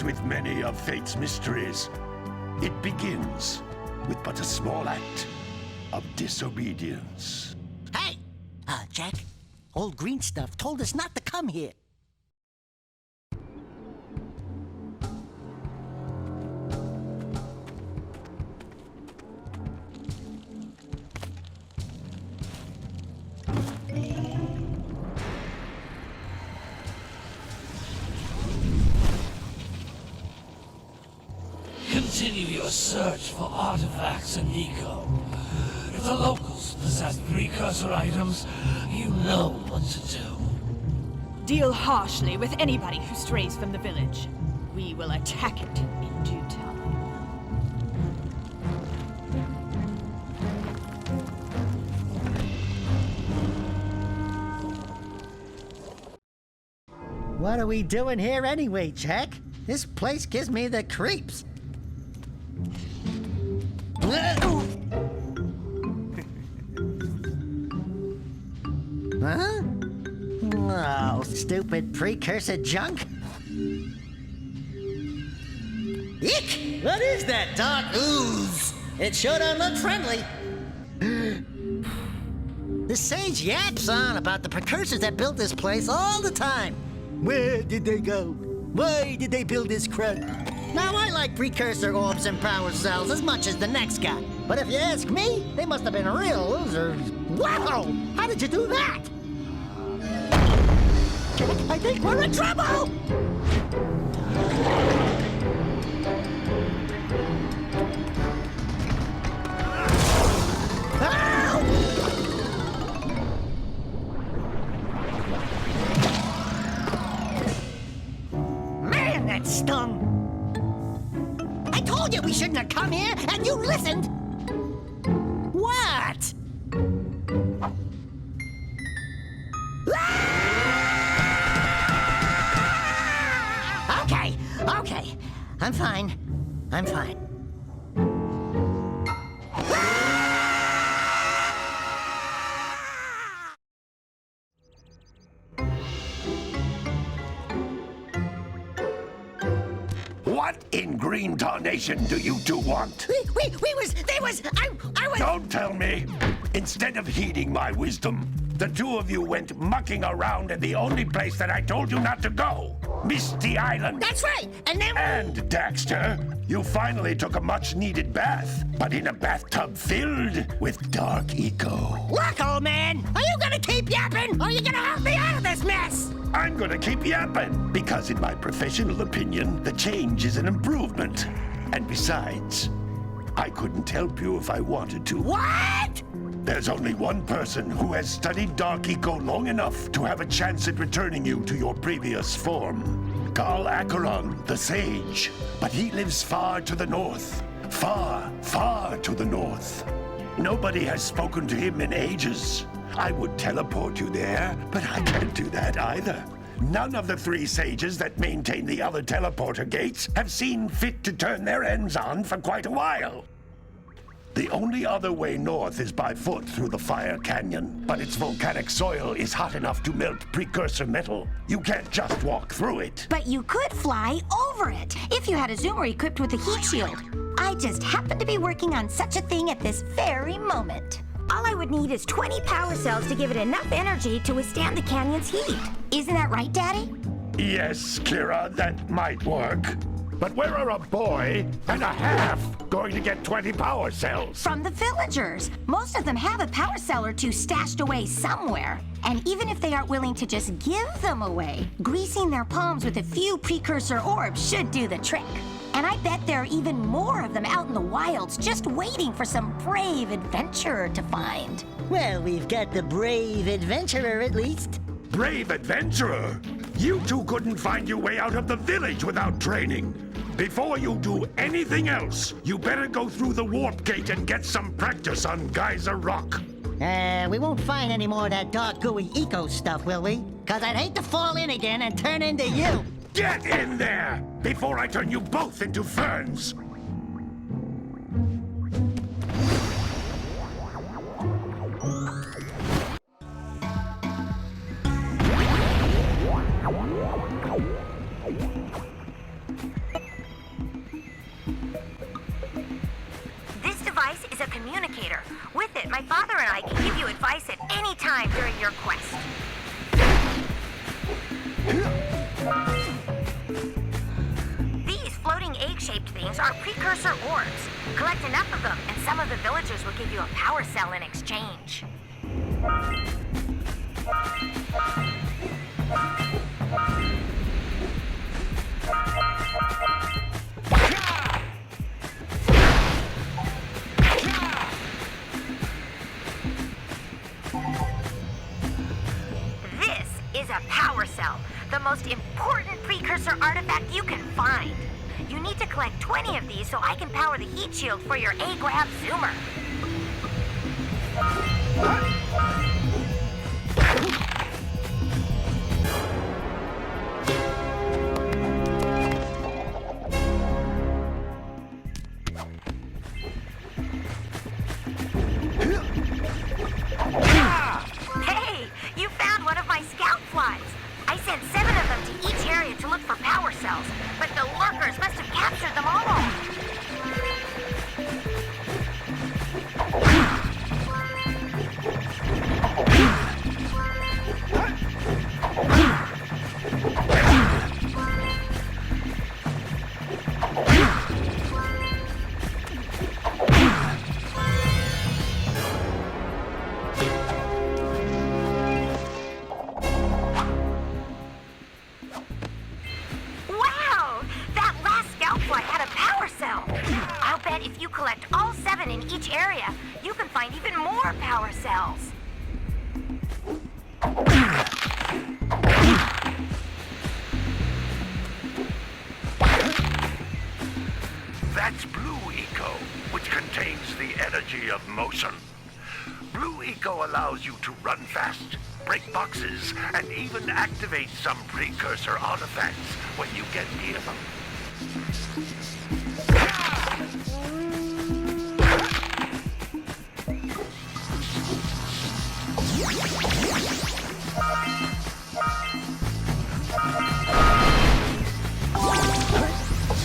As with many of fate's mysteries, it begins with but a small act of disobedience. Hey! Jack, old green stuff told us not to come here. Continue your search for artifacts in Eco. If the locals possess precursor items, you know what to do. Deal harshly with anybody who strays from the village. We will attack it in due time. What are we doing here anyway, Jack? This place gives me the creeps. Huh? Oh, stupid precursor junk. Eek! What is that dark ooze? It sure don't look friendly. The sage yaps on about the precursors that built this place all the time. Where did they go? Why did they build this crap? Now, I like precursor orbs and power cells as much as the next guy. But if you ask me, they must have been real losers. Wow! How did you do that? I think we're in trouble! Man, that stung! I told you we shouldn't have come here, and you listened! What? Okay. I'm fine. What in green tarnation do you two want? I was... Don't tell me! Instead of heeding my wisdom, the two of you went mucking around in the only place that I told you not to go. Misty Island. That's right, and then... And, Daxter, you finally took a much-needed bath, but in a bathtub filled with dark eco. Look, old man, are you gonna keep yapping, or are you gonna help me out of this mess? I'm gonna keep yapping, because in my professional opinion, the change is an improvement. And besides, I couldn't help you if I wanted to. What? There's only one person who has studied Dark Eco long enough to have a chance at returning you to your previous form. Carl Acheron, the Sage. But he lives far to the north. Far, far to the north. Nobody has spoken to him in ages. I would teleport you there, but I can't do that either. None of the three sages that maintain the other teleporter gates have seen fit to turn their ends on for quite a while. The only other way north is by foot through the Fire Canyon, but its volcanic soil is hot enough to melt precursor metal. You can't just walk through it. But you could fly over it, if you had a zoomer equipped with a heat shield. I just happen to be working on such a thing at this very moment. All I would need is 20 power cells to give it enough energy to withstand the canyon's heat. Isn't that right, Daddy? Yes, Kira, that might work. But where are a boy and a half going to get 20 power cells? From the villagers. Most of them have a power cell or two stashed away somewhere. And even if they aren't willing to just give them away, greasing their palms with a few precursor orbs should do the trick. And I bet there are even more of them out in the wilds just waiting for some brave adventurer to find. Well, we've got the brave adventurer at least. Brave adventurer? You two couldn't find your way out of the village without training. Before you do anything else, you better go through the warp gate and get some practice on Geyser Rock. We won't find any more of that dark gooey eco stuff, will we? 'Cause I'd hate to fall in again and turn into you. Get in there before I turn you both into ferns. device is a communicator. With it, my father and I can give you advice at any time during your quest. These floating egg-shaped things are precursor orbs. Collect enough of them, and some of the villagers will give you a power cell in exchange. This is a power cell, the most important precursor artifact you can find. You need to collect 20 of these so I can power the heat shield for your A-Grab Zoomer. Hey, you found one of my scout flies. I sent 7 of them to each area to look for power cells, but the lurkers must have captured them all. Wow! That last scout fly had a power cell. I'll bet if you collect all 7 in each area, you can find even more power cells. That's Blue Eco, which contains the energy of motion. Blue Eco allows you to run fast, break boxes, and even activate some precursor artifacts when you get near them.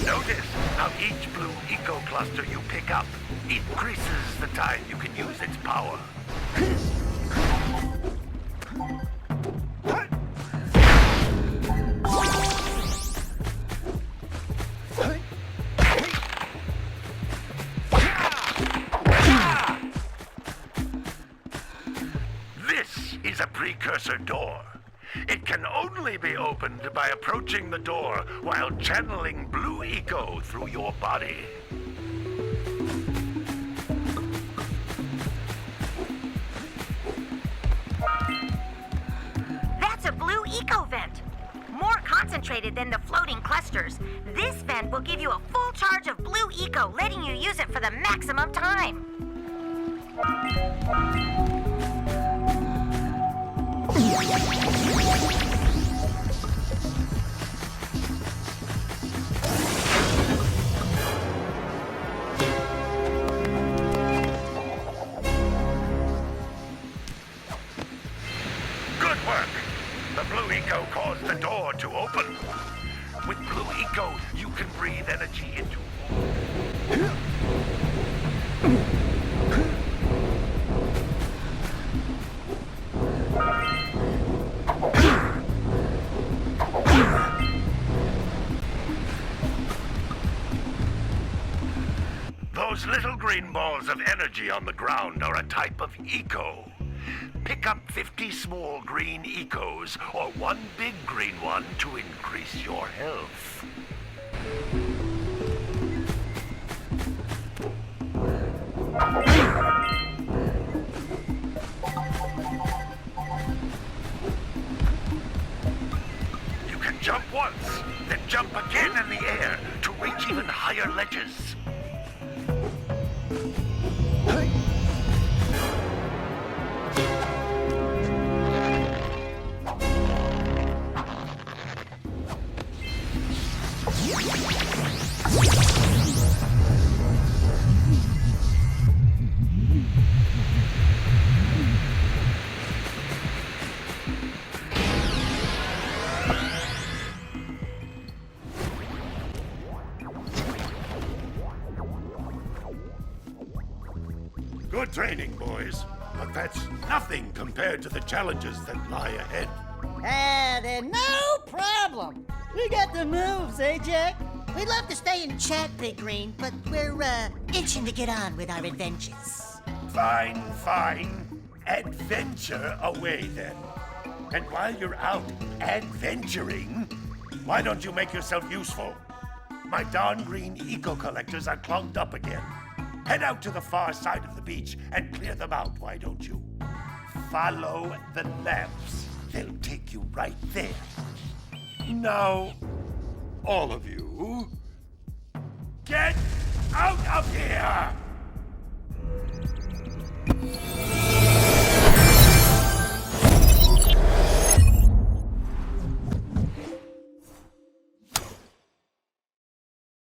Notice how each Blue Eco cluster you pick up increases the time you can use its power. This is a precursor door. It can only be opened by approaching the door while channeling Blue Eco through your body. That's a Blue Eco vent. More concentrated than the floating clusters, this vent will give you a full charge of Blue Eco, letting you use it for the maximum time. Good work! The Blue Eco caused the door to open. With Blue Eco, you can breathe energy into... Those little green balls of energy on the ground are a type of eco. Pick up 50 small green ecos or 1 big green one to increase your health. You can jump once, then jump again in the air to reach even higher ledges. training, boys, but that's nothing compared to the challenges that lie ahead. Then no problem. We got the moves, eh, Jack? We'd love to stay and chat, Big Green, but we're, itching to get on with our adventures. Fine, fine. Adventure away, then. And while you're out adventuring, why don't you make yourself useful? My darn green eco-collectors are clogged up again. Head out to the far side of the beach and clear them out, why don't you? Follow the lamps. They'll take you right there. Now, all of you, get out of here!